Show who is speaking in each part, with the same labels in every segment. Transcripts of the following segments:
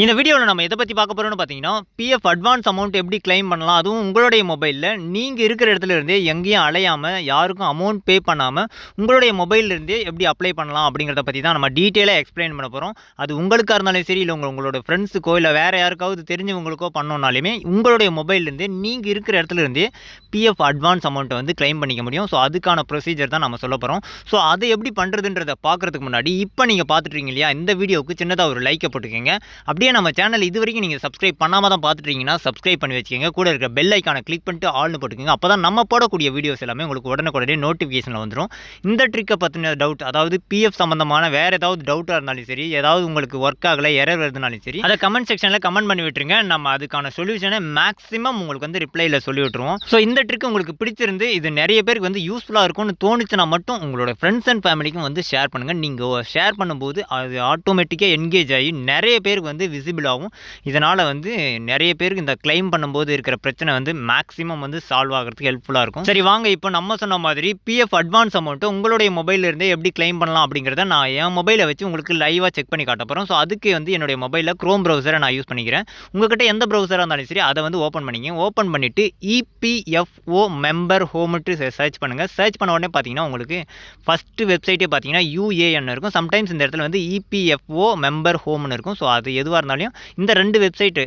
Speaker 1: இந்த வீடியோவில் நம்ம எதை பற்றி பார்க்க போகிறோம்னு பார்த்தீங்கன்னா, பிஎஃப் அட்வான்ஸ் அமௌண்ட் எப்படி கிளைம் பண்ணலாம், அதுவும் உங்களுடைய மொபைலில் நீங்கள் இருக்கிற இடத்துல இருந்தே எங்கேயும் அலையாமல் யாருக்கும் அமௌண்ட் பே பண்ணாமல் உங்களுடைய மொபைல்லேருந்தே எப்படி அப்ளை பண்ணலாம் அப்படிங்கிறத பற்றி தான் நம்ம டீட்டெயிலாக எக்ஸ்பிளைன் பண்ண போகிறோம். அது உங்களுக்காக இருந்தாலும் சரி, இல்லை உங்களோட ஃப்ரெண்ட்ஸுக்கோ இல்லை வேறு யாருக்காவது தெரிஞ்சவங்களுக்கோ பண்ணோன்னாலுமே உங்களுடைய மொபைல்லேருந்தே நீங்கள் இருக்கிற இடத்துல இருந்தே பிஎஃப் அட்வான்ஸ் அமௌண்ட்டை வந்து கிளைம் பண்ணிக்க முடியும். ஸோ அதுக்கான ப்ரொசீஜர் தான் நம்ம சொல்ல போகிறோம். ஸோ அதை எப்படி பண்ணுறதுன்றதை பார்க்குறதுக்கு முன்னாடி இப்போ நீங்கள் பார்த்துட்ருக்கீங்க இல்லையா, இந்த வீடியோவுக்கு சின்னதாக ஒரு லைக்கை போட்டுக்கோங்க. அப்படியே நம்ம சேனல் இது வரைக்கும் நீங்கள் சப்ஸ்கிரைப் பண்ணாமல் தான் பார்த்துட்டீங்கன்னா சப்ஸ்கிரைப் பண்ணி வச்சுக்கோங்க. கூட இருக்கிற பெல் ஐக்கானை கிளிக் பண்ணிட்டு ஆல்னு போட்டுக்கோங்க. அப்போ தான் நம்ம போடக்கூடிய வீடியோஸ் எல்லாமே உங்களுக்கு உடனே நோட்டிஃபிகேஷனில் வந்துடும். இந்த ட்ரிக்கை பற்றின டவுட், அதாவது பிஎஃப் சம்மந்தமான வேறு ஏதாவது டவுட்டாக இருந்தாலும் சரி, ஏதாவது உங்களுக்கு ஒர்க் ஆகலை, எரர் வருதுனாலும் சரி, அதை கமெண்ட் செக்ஷனில் கமெண்ட் பண்ணி விட்டுருங்க. நம்ம அதுக்கான சொல்யூஷனை மேக்ஸிமம் உங்களுக்கு வந்து ரிப்ளையில் சொல்லி விட்டுருவோம். ஸோ இந்த ட்ரிக் உங்களுக்கு பிடிச்சிருந்து இது நிறைய பேருக்கு வந்து யூஸ்ஃபுல்லாக இருக்கும்னு தோணுச்சுன்னா மட்டும் உங்களோட ஃப்ரெண்ட்ஸ் அண்ட் ஃபேமிலிக்கும் வந்து ஷேர் பண்ணுங்கள். நீங்கள் ஷேர் பண்ணும்போது அது ஆட்டோமேட்டிக்காக என்கேஜ் ஆகி நிறைய பேருக்கு வந்து விசிபிள் ஆகும். இதனால் வந்து நிறைய பேருக்கு இந்த கிளைம் பண்ணும்போது இருக்கிற பிரச்சனை வந்து மேக்ஸிமம் வந்து சால்வ் ஆகிறதுக்கு ஹெல்ப்ஃபுல்லாக இருக்கும். சரி வாங்க, இப்போ நம்ம சொன்ன மாதிரி பிஎஃப் அட்வான்ஸ் அமௌண்ட்டு உங்களுடைய மொபைலிருந்தே எப்படி கிளைம் பண்ணலாம் அப்படிங்கிறத நான் என் மொபைலை வச்சு உங்களுக்கு லைவாக செக் பண்ணி காட்ட போகிறோம். ஸோ அதுக்கு வந்து என்னுடைய மொபைலில் க்ரோம் ப்ரௌசரை நான் யூஸ் பண்ணிக்கிறேன். உங்கள்கிட்ட எந்த ப்ரௌசராக இருந்தாலும் சரி அதை வந்து ஓப்பன் பண்ணிங்க. ஓப்பன் பண்ணிவிட்டு இபிஎஃப்ஓ மெம்பர் ஹோம்ட்டு சர்ச் பண்ணுங்கள். சர்ச் பண்ண உடனே பார்த்தீங்கன்னா உங்களுக்கு ஃபஸ்ட்டு வெப்சைட்டே பார்த்தீங்கன்னா யூஏஎன் இருக்கும். சம்டைம்ஸ் இந்த இடத்துல வந்து இபிஎஃப்ஓ மெம்பர் ஹோம்னு இருக்கும். ஸோ அது எதுவாக இருந்தாலும் இந்த ரெண்டு வெப்சைட்டு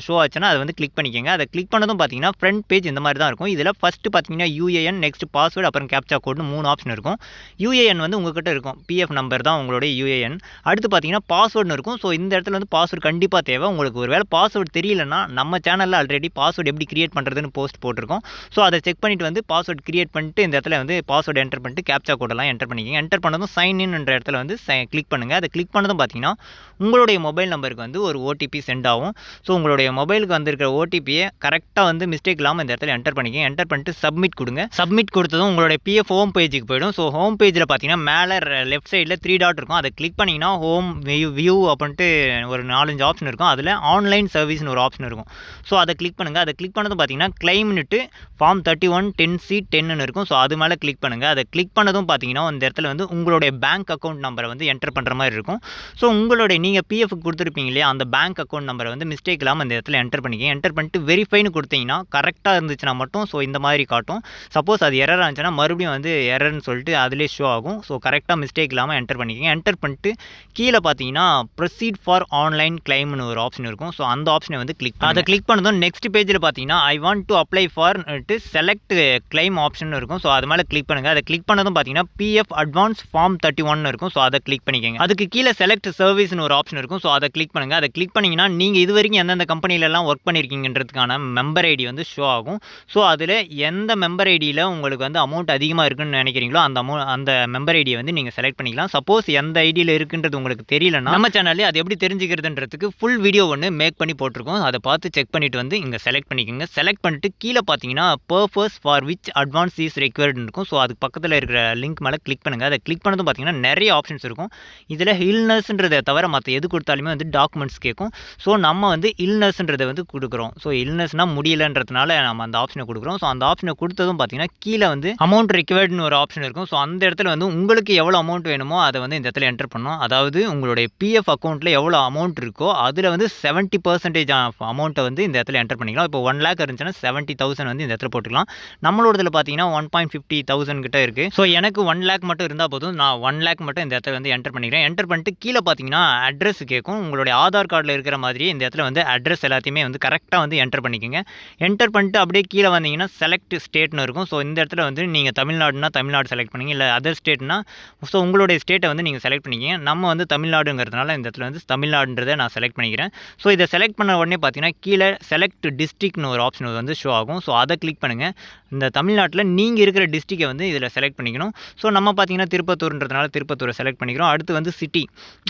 Speaker 1: ஷோ ஆச்சுன்னா அதை வந்து கிளிக் பண்ணிக்கோங்க. அதை கிளிக் பண்ணதும் பார்த்தீங்கன்னா ஃப்ரண்ட் பேஜ் இந்த மாதிரி தான் இருக்கும். இதில் ஃபஸ்ட்டு பார்த்தீங்கன்னா யூஏஎன், நெக்ஸ்ட் பாஸ்வேர்டு, அப்புறம் கேப்சா கோட்னு 3 ஆப்ஷன் இருக்கும். யூஏஎன் வந்து உங்கள்கிட்ட இருக்கும், பிஎஃப் நம்பர் தான் உங்களுடைய யூஏஎன். அடுத்து பார்த்தீங்கன்னா பாஸ்வேர்டுன்னு இருக்கும். ஸோ இந்த இடத்துல வந்து பாஸ்வேர்டு கண்டிப்பாக தேவை. உங்களுக்கு ஒரு வேளை பாஸ்வேர்டு தெரியலன்னா நம்ம சேனலில் ஆல்ரெடி பாஸ்வேர்டு எப்படி கிரியேட் பண்ணுறதுன்னு போஸ்ட் போட்டிருக்கோம். ஸோ அதை செக் பண்ணிவிட்டு வந்து பாஸ்வேர்டு கிரியேட் பண்ணிட்டு இந்த இடத்துல வந்து பாஸ்வேர்டு என்டர் பண்ணிட்டு கேப்சா கோடெல்லாம் என்டர் பண்ணிக்கோங்க. என்டர் பண்ணதும் சைன் இன் என்ற இடத்துல வந்து கிளிக் பண்ணுங்கள். அதை கிளிக் பண்ணதும் பார்த்தீங்கன்னா உங்களுடைய மொபைல் நம்பருக்கு வந்து ஒரு ஓடிபி சென்ட் ஆகும். ஸோ உங்களுடைய மொபைலுக்கு வந்திருக்கிற ஓடிபியை கரெக்டாக வந்து மிஸ்டேக் இல்லாமல் இந்த இடத்துல என்டர் பண்ணிக்கங்க. என்டர் பண்ணிட்டு சப்மிட் கொடுங்க. சப்மிட் கொடுத்ததும் உங்களுடைய பிஎஃப் ஹோம் பேஜுக்கு போயிடும். ஸோ ஹோம் பேஜில் பார்த்தீங்கன்னா மேலே லெஃப்ட் சைடில் 3 டாட் இருக்கும். அதை கிளிக் பண்ணிங்கன்னா ஹோம் வியூ அப்படின்ட்டு ஒரு 4-5 ஆப்ஷன் இருக்கும். அதில் ஆன்லைன் சர்வீஸ்னு ஒரு ஆப்ஷன் இருக்கும். ஸோ அதை கிளிக் பண்ணுங்கள். அதை கிளிக் பண்ணதும் பார்த்தீங்கன்னா கிளைம்னுட்டு ஃபார்ம் 31 10C10ன்னு இருக்கும். ஸோ அது மேலே கிளிக் பண்ணுங்கள். அதை கிளிக் பண்ணதும் பார்த்தீங்கன்னா இந்த இடத்துல வந்து உங்களுடைய பேங்க் அக்கௌண்ட் நம்பரை வந்து என்டர் பண்ணுற மாதிரி இருக்கும். ஸோ உங்களுடைய நீங்கள் பிஎஃப் கொடுத்துருப்பீங்க இல்லையா, அந்த பேங்க் அக்கௌண்ட் நம்பரை வந்து மிஸ்டேக் இல்லாமல் இந்த இடத்துல என்டர் பண்ணிக்கங்க. என்டர் பண்ணிட்டு வெரிஃபைன்னு கொடுத்தீங்கன்னா கரெக்டாக இருந்துச்சுன்னா மட்டும் ஸோ இந்த மாதிரி காட்டும். சப்போஸ் அது எரர் ஆச்சுன்னா மறுபடியும் வந்து எரர்னு சொல்லிட்டு அதிலே ஷோ ஆகும். ஸோ கரெக்டாக மிஸ்டேக் இல்லாமல் என்டர் பண்ணிக்கங்க. என்டர் பண்ணிட்டு கீழே பார்த்தீங்கன்னா ப்ரொசீட் ஃபார் ஆன்லைன் கிளைம்னு ஒரு ஆப்ஷன் இருக்கும். ஸோ அந்த ஆப்ஷனை வந்து அதை கிளிக் பண்ணதும் நெக்ஸ்ட் பேஜில் பார்த்தீங்கன்னா I want to apply for select claim option இருக்கும். ஸோ அது மேலே கிளிக் பண்ணுங்கள். அதை கிளிக் பண்ணதும் பார்த்தீங்கன்னா பிஎஃப் அட்வான்ஸ் ஃபார்ம் 31 இருக்கும். ஸோ அதை கிளிக் பண்ணிக்கோங்க. அதுக்கு கீழே செலக்ட் சர்வீஸ்னு ஒரு ஆப்ஷன் இருக்கும். ஸோ அதை கிளிக் பண்ணுங்கள். அதை கிளிக் பண்ணிங்கன்னா நீங்கள் இது வரைக்கும் எந்தெந்த கம்பெனிலெலாம் ஒர்க் பண்ணியிருக்கீங்கன்றதுக்கான மெம்பர் ஐடி வந்து ஷோ ஆகும். ஸோ அதில் எந்த மெம்பர் ஐடியில் உங்களுக்கு வந்து அமௌண்ட் அதிகமாக இருக்குன்னு நினைக்கிறீங்களோ அந்த மெம்பர் ஐடியை வந்து நீங்கள் செலக்ட் பண்ணிக்கலாம். சப்போஸ் எந்த ஐடியில் இருக்குன்றது உங்களுக்கு தெரியலன்னா நம்ம சேனல்லே அது எப்படி தெரிஞ்சுக்கிறதுன்றதுக்கு ஃபுல் வீடியோ ஒன்று மேக் பண்ணி போட்டிருக்கோம். அதை பார்த்து செக் பண்ணிவிட்டு வந்து இங்கே செலக்ட் பண்ணிக்கோங்க. செலக்ட் பண்ணிட்டு கீழே பார்த்தீங்கன்னா purpose for which advance is ரெக்வயர்டுன்னு இருக்கும். ஸோ அதுக்கு பக்கத்தில் இருக்கிற லிங்க் மேலே கிளிக் பண்ணுங்கள். அதை கிளிக் பண்ணதும் பார்த்தீங்கன்னா நிறைய ஆப்ஷன்ஸ் இருக்கும். இதில் இல்னஸ்ன்றதை தவிர மற்ற எது கொடுத்தாலுமே வந்து டாக்குமெண்ட்ஸ் கேட்கும். ஸோ நம்ம வந்து இல்னஸ்ன்றதை வந்து கொடுக்குறோம். ஸோ இல்னஸ்னால் முடியலன்றதுனால நம்ம அந்த ஆப்ஷனை கொடுக்குறோம். ஸோ அந்த ஆப்ஷனை கொடுத்ததும் பார்த்தீங்கன்னா கீழே வந்து அமௌண்ட் ரிக்வயர்டுன்னு ஒரு ஆப்ஷன் இருக்கும். ஸோ அந்த இடத்துல வந்து உங்களுக்கு எவ்வளோ அமௌண்ட் வேணுமோ அதை வந்து இந்த இடத்துல என்டர் பண்ணணும். அதாவது உங்களுடைய பிஎஃப் அக்கௌண்ட்டில் எவ்வளோ அமௌண்ட் இருக்கோ அதில் வந்து 70% ஆஃப் அமௌண்ட்டை வந்து இந்த இடத்துல என்டர் பண்ணிக்கலாம். இப்போ 1 lakh இருந்துச்சுன்னா 70,000 வந்து இந்த இடத்துல போட்டுக்கலாம். நம்மளோடதில் பார்த்தீங்கன்னா 1.50,000 கிட்ட இருக்குது. ஸோ எனக்கு 1 lakh மட்டும் இருந்தால் போதும். நான் 1 lakh மட்டும் இந்த இடத்துல வந்து என்டர் பண்ணிக்கிறேன். என்டர் பண்ணிட்டு கீழே பார்த்தீங்கன்னா அட்ரஸ் கேட்கும். உங்களுடைய ஆதார் கார்டில் இருக்கிற மாதிரி இந்த இடத்துல வந்து அட்ரஸ் எல்லாத்தையுமே வந்து கரெக்டாக வந்து என்டர் பண்ணிக்கோங்க. என்டர் பண்ணிட்டு அப்படியே கீழே வந்தீங்கன்னா செலக்ட் ஸ்டேட்னு இருக்கும். ஸோ இந்த இடத்துல வந்து நீங்கள் தமிழ்நாடுனா தமிழ்நாடு செலக்ட் பண்ணிங்க, இல்லை அதர் ஸ்டேட்னா ஸோ உங்களுடைய ஸ்டேட்டை வந்து நீங்கள் செலக்ட் பண்ணிக்கிங்க. நம்ம வந்து தமிழ்நாடுங்கிறதுனால இந்த இடத்துல வந்து தமிழ்நாடுன்றதை நான் செலக்ட் பண்ணிக்கிறேன். ஸோ இதை செலக்ட் பண்ண உடனே பார்த்தீங்கன்னா கீழே செலக்ட் டிஸ்ட்ரிக்ட்னு ஒரு ஆப்ஷன் வந்து ஷோ ஆகும். ஸோ அதை கிளிக் பண்ணுங்கள். இந்த தமிழ்நாட்டில் நீங்கள் இருக்கிற டிஸ்ட்ரிக்டை வந்து இதில் செலக்ட் பண்ணிக்கணும். ஸோ நம்ம பார்த்தீங்கன்னா திருப்பத்தூர்ன்றதுனால திருப்பத்தூரை செலக்ட் பண்ணிக்கிறோம். அடுத்து வந்து சிட்டி,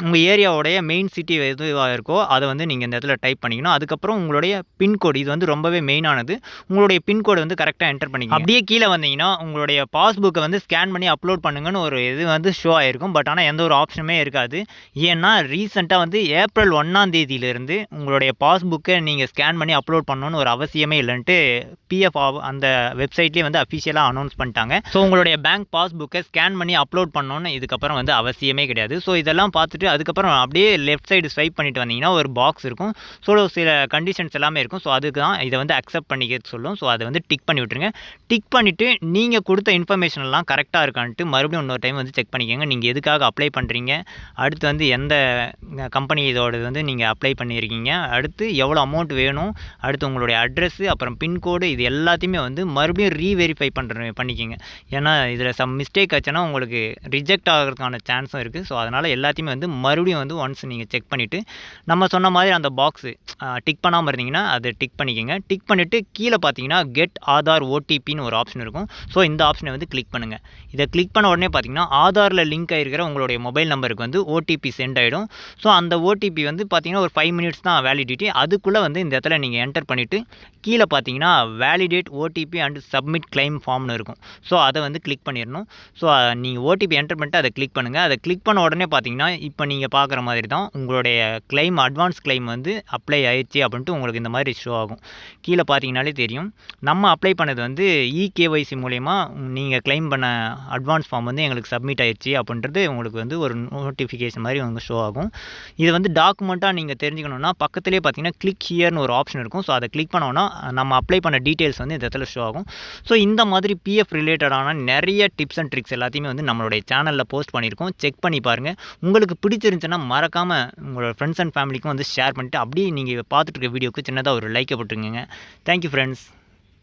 Speaker 1: உங்கள் ஏரியாவுடைய மெயின் சிட்டி எதுவாக இருக்கோ அதை வந்து நீங்கள் இந்த இடத்துல டைப் பண்ணிக்கணும். அதுக்கப்புறம் உங்களுடைய பின்கோடு, இது வந்து ரொம்பவே மெயினானது, உங்களுடைய பின்கோடு வந்து கரெக்டாக என்டர் பண்ணிக்கணும். அப்படியே கீழே வந்தீங்கன்னா உங்களுடைய பாஸ்புக்கை வந்து ஸ்கேன் பண்ணி அப்லோட் பண்ணுங்கன்னு ஒரு இது வந்து ஷோ ஆகிருக்கும். பட் ஆனால் எந்த ஒரு ஆப்ஷனுமே இருக்காது. ஏன்னா ரீசெண்டாக வந்து ஏப்ரல் 1ஆம் தேதியிலிருந்து உங்களுடைய பாஸ்புக்கை நீங்கள் ஸ்கேன் பண்ணி அப்லோட் பண்ணணும்னு ஒரு அவசியமே இல்லைன்ட்டு பிஎஃப் அந்த வெப்சைட்லேயே வந்து அஃபிஷியலாக அனௌன்ஸ் பண்ணிட்டாங்க. ஸோ உங்களுடைய பேங்க் பாஸ்புக்கை ஸ்கேன் பண்ணி அப்லோட் பண்ணணும்னு இதுக்கப்புறம் வந்து அவசியமே கிடையாது. ஸோ இதெல்லாம் பார்த்துட்டு அதுக்கப்புறம் அப்படியே லெஃப்ட் சைடு ஸ்வைப் பண்ணிட்டு வந்தீங்கன்னா ஒரு பாக்ஸ் இருக்கும். ஸோ சில கண்டிஷன்ஸ் எல்லாமே இருக்கும். ஸோ அதுக்கு தான் இதை வந்து அக்செப்ட் பண்ணிக்க சொல்லும். ஸோ அதை வந்து டிக் பண்ணி விட்டுருங்க. டிக் பண்ணிவிட்டு நீங்கள் கொடுத்த இன்ஃபர்மேஷன் எல்லாம் கரெக்டாக இருக்கான்ட்டு மறுபடியும் இன்னொரு டைம் வந்து செக் பண்ணிக்கோங்க. நீங்கள் எதுக்காக அப்ளை பண்ணுறீங்க, அடுத்து வந்து எந்த கம்பெனி இதோடது வந்து நீங்கள் அப்ளை பண்ணியிருக்கீங்க, அடுத்து எவ்வளோ அமௌண்ட் வேணும், அடுத்து உங்களுடைய அட்ரஸ்ஸு, அப்புறம் பின்கோடு, இது எல்லாத்தையுமே வந்து மறுபடியும் ரீவெரிஃபை பண்ணிக்கோங்க. ஏன்னா இதில் சம் மிஸ்டேக் ஆச்சுன்னா உங்களுக்கு ரிஜெக்ட் ஆகிறதுக்கான சான்ஸும் இருக்குது. ஸோ அதனால் எல்லாத்தையுமே வந்து மறுபடியும் வந்து ஒன்ஸ் நீங்கள் செக் பண்ணிவிட்டு நம்ம சொன்ன மாதிரி அந்த பாக்ஸு டிக் பண்ணாமல் இருந்தீங்கன்னா அதை டிக் பண்ணிக்கோங்க. டிக் பண்ணிவிட்டு கீழே பார்த்தீங்கன்னா கெட் ஆதார் ஓடிபின்னு ஒரு ஆப்ஷன் இருக்கும். ஸோ இந்த ஆப்ஷனை வந்து கிளிக் பண்ணுங்கள். இதை கிளிக் பண்ண உடனே பார்த்தீங்கன்னா ஆதாரில் லிங்க் ஆகிருக்கிற உங்களுடைய மொபைல் நம்பருக்கு வந்து ஓடிபி சென்ட் ஆகிடும். ஸோ அந்த ஓடிபி வந்து பார்த்தீங்கன்னா ஒரு 5 மினிட்ஸ் தான் வேலிடிட்டி. அதுக்குள்ளே வந்து இந்த இடத்துல நீங்கள் என்டர் பண்ணிவிட்டு கீழே பார்த்தீங்கன்னா validate OTP and submit claim ஃபார்ம்னு இருக்கும். ஸோ அதை வந்து கிளிக் பண்ணிடணும். ஸோ நீங்கள் ஓடிபி என்டர் பண்ணிட்டு அதை கிளிக் பண்ணுங்கள். அதை கிளிக் பண்ண உடனே பார்த்தீங்கன்னா இப்போ நீங்கள் பார்க்குற மாதிரி தான் உங்களுடைய கிளைம் அட்வான்ஸ் கிளைம் வந்து அப்ளை ஆயிடுச்சு அப்படின்ட்டு உங்களுக்கு இந்த மாதிரி ஷோ ஆகும். கீழே பார்த்தீங்கனாலே தெரியும். நம்ம அப்ளை பண்ணது வந்து இகேஒய்சி மூலயமா நீங்கள் கிளைம் பண்ண அட்வான்ஸ் ஃபார்ம் வந்து எங்களுக்கு சப்மிட் ஆயிடுச்சு அப்படின்றது உங்களுக்கு வந்து ஒரு நோட்டிஃபிகேஷன் மாதிரி உங்களுக்கு ஷோ ஆகும். இது வந்து டாக்குமெண்ட்டாக நீங்கள் தெரிஞ்சுக்கணுன்னா பக்கத்துலேயே பார்த்தீங்கன்னா கிளிக் ஹியர்னு ஒரு ஆப்ஷன் இருக்கும். ஸோ அதை கிளிக் பண்ணோன்னா நம்ம அப்ளை பண்ண டீட்டெயில்ஸ் வந்து இந்த இடத்துல ஷோ ஆகும். ஸோ இந்த மாதிரி பிஎஃப் ரிலேட்டடான நிறைய டிப்ஸ் அண்ட் ட்ரிக்ஸ் எல்லாத்தையுமே வந்து நம்மளுடைய சேனலில் போஸ்ட் பண்ணியிருக்கோம். செக் பண்ணி பாருங்கள். உங்களுக்கு பிடிச்சிருந்துச்சுன்னா மறக்காமல் உங்களோட ஃப்ரெண்ட்ஸ் அண்ட் ஃபேமிலிக்கும் வந்து ஷேர் பண்ணிவிட்டு அப்படியே நீங்கள் பார்த்துட்டு இருக்க வீடியோக்கு சின்னதாக ஒரு லைக்கை போட்டுருங்க. Thank you friends.